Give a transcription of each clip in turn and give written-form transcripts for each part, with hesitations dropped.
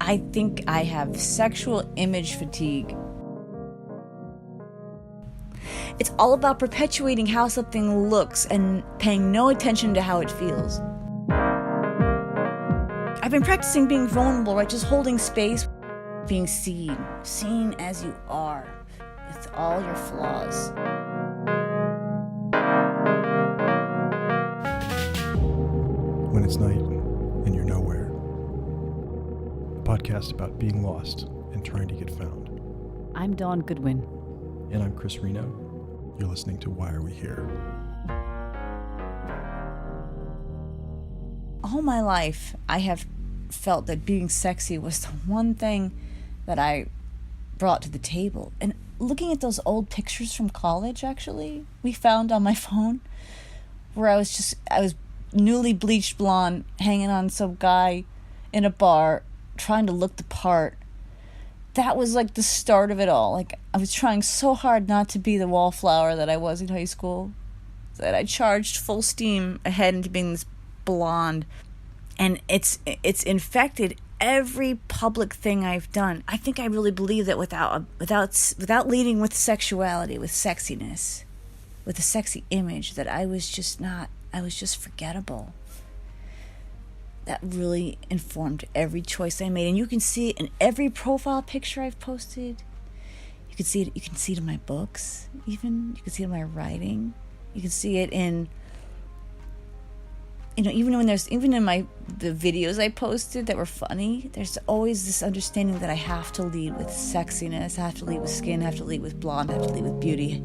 I think I have sexual image fatigue. It's all about perpetuating how something looks and paying no attention to how it feels. I've been practicing being vulnerable, right? Just holding space, being seen as you are, with all your flaws. When it's night and you're nowhere. A podcast about being lost and trying to get found. I'm Dawn Goodwin. And I'm Chris Reno. You're listening to Why Are We Here? All my life, I have felt that being sexy was the one thing that I brought to the table. And looking at those old pictures from college, actually, we found on my phone, where I was newly bleached blonde, hanging on some guy in a bar, trying to look the part. That was like the start of it all. Like, I was trying so hard not to be the wallflower that I was in high school, that I charged full steam ahead into being this blonde. And it's infected every public thing I've done. I think I really believe that without leading with sexuality, with sexiness, with a sexy image, that I was just forgettable. That really informed every choice I made. And you can see it in every profile picture I've posted. You can see it in my books, even. You can see it in my writing. You can see it in, even in the videos I posted that were funny, there's always this understanding that I have to lead with sexiness, I have to lead with skin, I have to lead with blonde, I have to lead with beauty.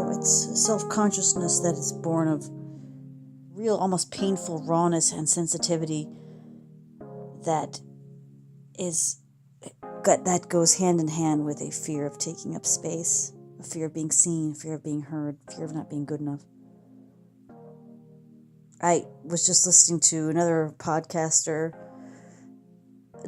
It's self-consciousness that is born of real, almost painful rawness and sensitivity that goes hand in hand with a fear of taking up space, a fear of being seen, a fear of being heard, a fear of not being good enough. I was just listening to another podcaster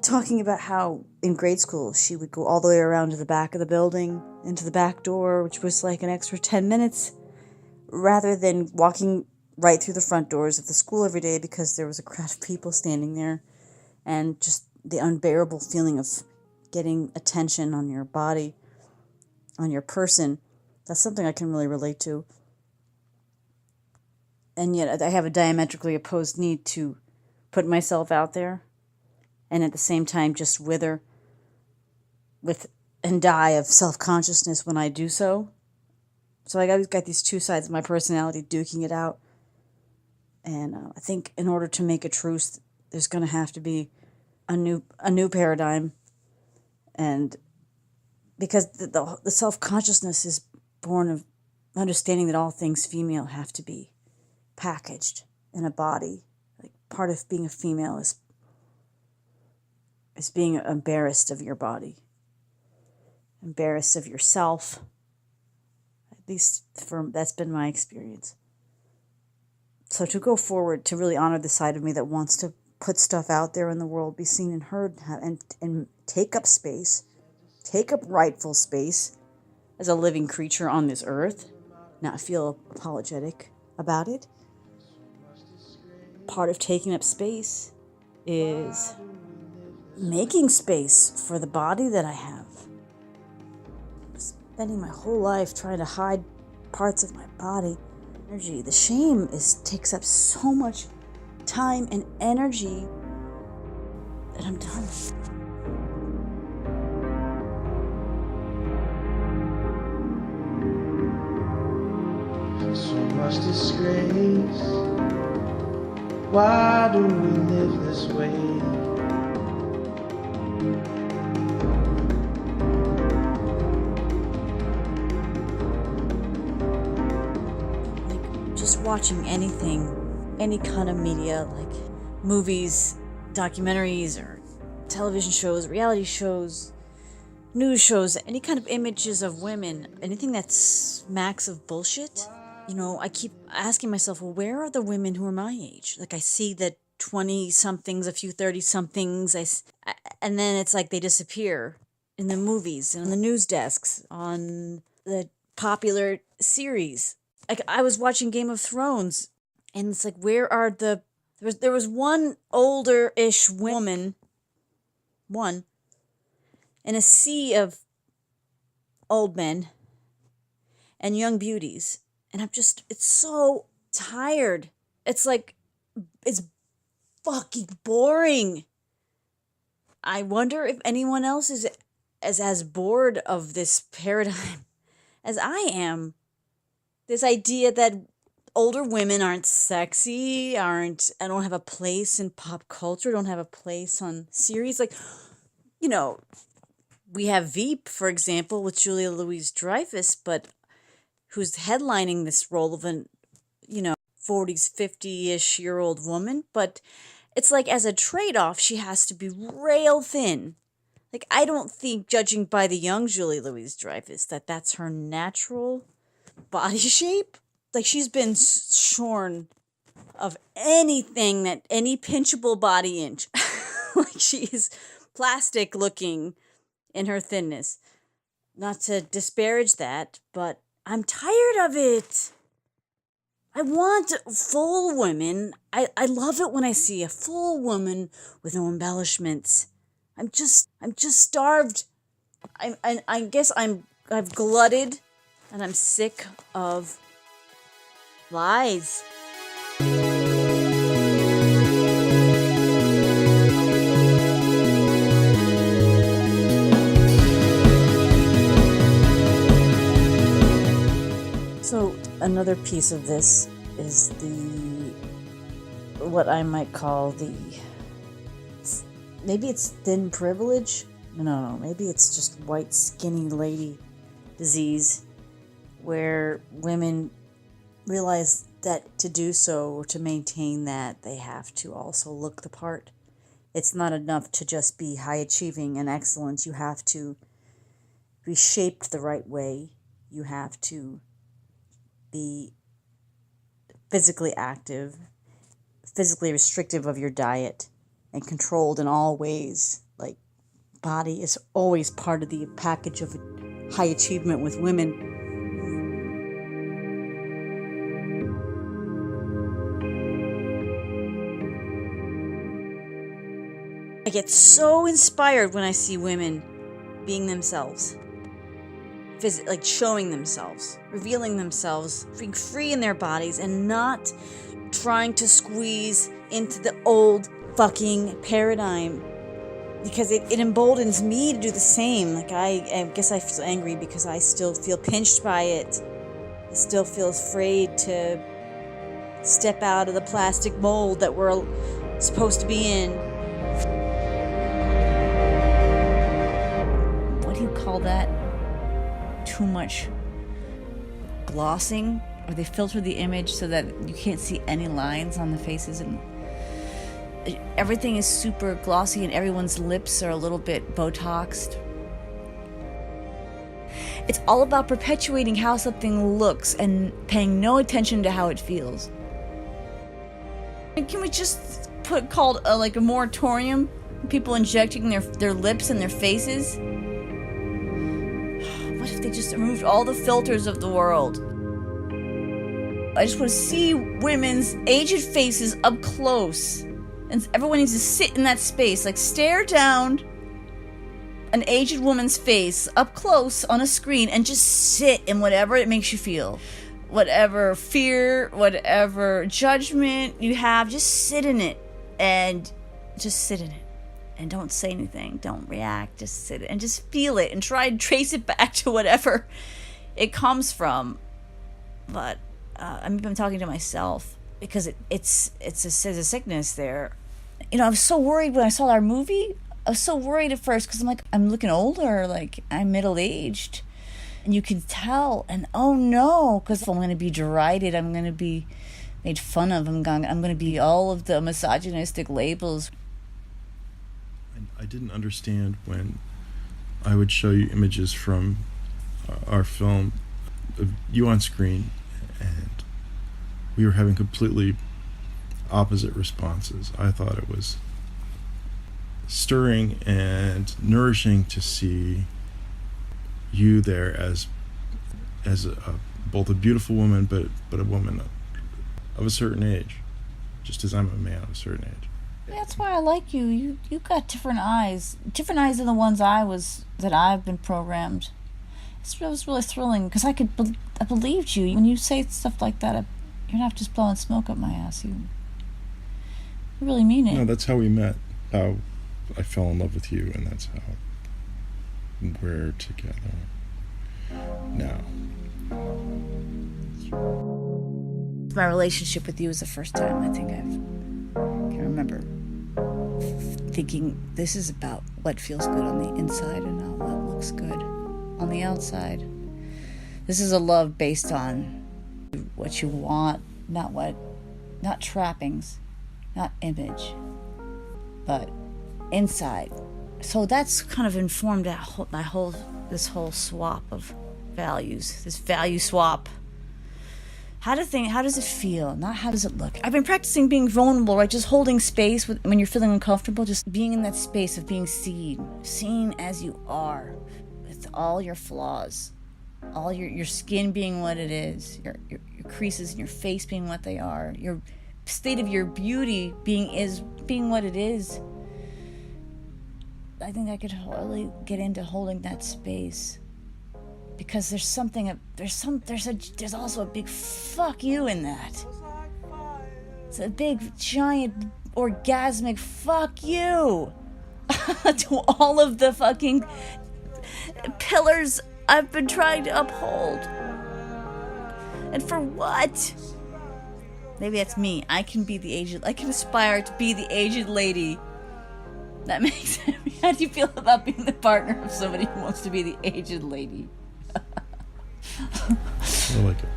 talking about how in grade school she would go all the way around to the back of the building, into the back door, which was like an extra 10 minutes, rather than walking right through the front doors of the school every day because there was a crowd of people standing there, and just the unbearable feeling of getting attention on your body, on your person. That's something I can really relate to. And yet I have a diametrically opposed need to put myself out there and at the same time just wither and die of self-consciousness when I do so. So I've got these two sides of my personality duking it out. And I think in order to make a truce, there's going to have to be a new paradigm. And because the self-consciousness is born of understanding that all things female have to be packaged in a body. Like, part of being a female is being embarrassed of your body, embarrassed of yourself. At least that's been my experience. So to go forward, to really honor the side of me that wants to put stuff out there in the world, be seen and heard, and take up space, take up rightful space as a living creature on this earth, not feel apologetic about it. Part of taking up space is making space for the body that I have. Spending my whole life trying to hide parts of my body. Energy. The shame takes up so much time and energy that I'm done. So much disgrace. Why do we live this way? Just watching anything, any kind of media, like movies, documentaries, or television shows, reality shows, news shows, any kind of images of women, anything that smacks of bullshit. I keep asking myself, well, where are the women who are my age? Like, I see the 20-somethings, a few 30-somethings, and then it's like they disappear in the movies, and on the news desks, on the popular series. Like, I was watching Game of Thrones, and it's like, where are there was one older-ish woman, one, in a sea of old men and young beauties. And it's so tired. It's like, it's fucking boring. I wonder if anyone else is as bored of this paradigm as I am. This idea that older women aren't sexy, I don't have a place in pop culture, don't have a place on series. Like, we have Veep, for example, with Julia Louis-Dreyfus, but who's headlining this role of an, 40s, 50-ish year old woman. But it's like, as a trade-off, she has to be rail thin. Like, I don't think, judging by the young Julia Louis-Dreyfus, that's her natural body shape. Like, she's been shorn of anything, that any pinchable body inch. Like, she is plastic looking in her thinness. Not to disparage that, but I'm tired of it. I want full women. I love it when I see a full woman with no embellishments. I'm just starved. I guess I've glutted, and I'm sick of lies. So another piece of this is what I might call maybe it's thin privilege. No, maybe it's just white skinny lady disease, where women realize that to do so, or to maintain that, they have to also look the part. It's not enough to just be high achieving and excellent. You have to be shaped the right way. You have to be physically active, physically restrictive of your diet, and controlled in all ways. Like, body is always part of the package of high achievement with women. I get so inspired when I see women being themselves. Like, showing themselves, revealing themselves, being free in their bodies, and not trying to squeeze into the old fucking paradigm, because it emboldens me to do the same. Like, I guess I feel angry because I still feel pinched by it. I still feel afraid to step out of the plastic mold that we're supposed to be in. What do you call that? Too much glossing, or they filter the image so that you can't see any lines on the faces, and everything is super glossy, and everyone's lips are a little bit Botoxed. It's all about perpetuating how something looks and paying no attention to how it feels. And can we just call a moratorium? People injecting their lips and their faces? What if they just removed all the filters of the world? I just want to see women's aged faces up close. And everyone needs to sit in that space, like stare down an aged woman's face up close on a screen and just sit in whatever it makes you feel. Whatever fear, whatever judgment you have, just sit in it. And just sit in it. And don't say anything. Don't react. Just sit and just feel it and try and trace it back to whatever it comes from. But I'm talking to myself because there's a sickness there. I was so worried when I saw our movie. I was so worried at first because I'm like, I'm looking older, like I'm middle-aged. And you can tell, and oh no, because I'm going to be derided, I'm going to be made fun of, I'm going to be all of the misogynistic labels. I didn't understand when I would show you images from our film of you on screen, and we were having completely opposite responses. I thought it was stirring and nourishing to see you there as a both a beautiful woman, but a woman of a certain age, just as I'm a man of a certain age. That's why I like you. You got different eyes than the ones that I've been programmed. It was really thrilling because I believed you when you say stuff like that. You're not just blowing smoke up my ass. You really mean it. No, that's how we met. How I fell in love with you, and that's how we're together now. My relationship with you was the first time I think I can remember thinking this is about what feels good on the inside and not what looks good on the outside. This is a love based on what you want, not trappings, not image, but inside. So that's kind of informed this whole swap of values, this value swap. How does it feel? Not how does it look? I've been practicing being vulnerable, right? Just holding space when you're feeling uncomfortable, just being in that space of being seen as you are, with all your flaws, all your skin being what it is, your creases in your face being what they are, your state of your beauty being what it is. I think I could really get into holding that space. Because there's also a big fuck you in that. It's a big, giant, orgasmic fuck you to all of the fucking pillars I've been trying to uphold. And for what? Maybe that's me. I can aspire to be the aged lady. That makes sense. How do you feel about being the partner of somebody who wants to be the aged lady? I like it.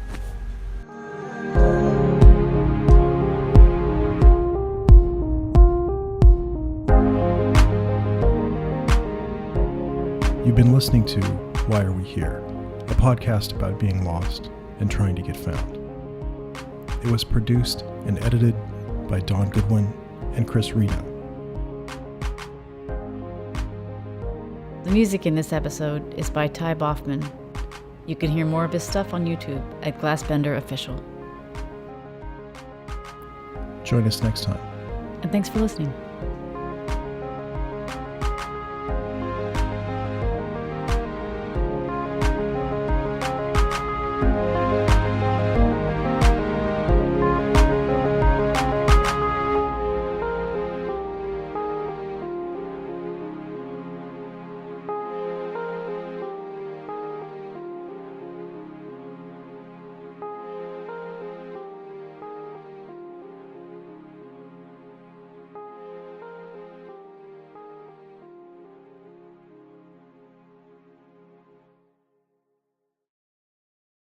You've been listening to Why Are We Here? A podcast about being lost and trying to get found. It was produced and edited by Don Goodwin and Chris Reno. The music in this episode is by Ty Boffman. You can hear more of his stuff on YouTube at Glassbender Official. Join us next time. And thanks for listening.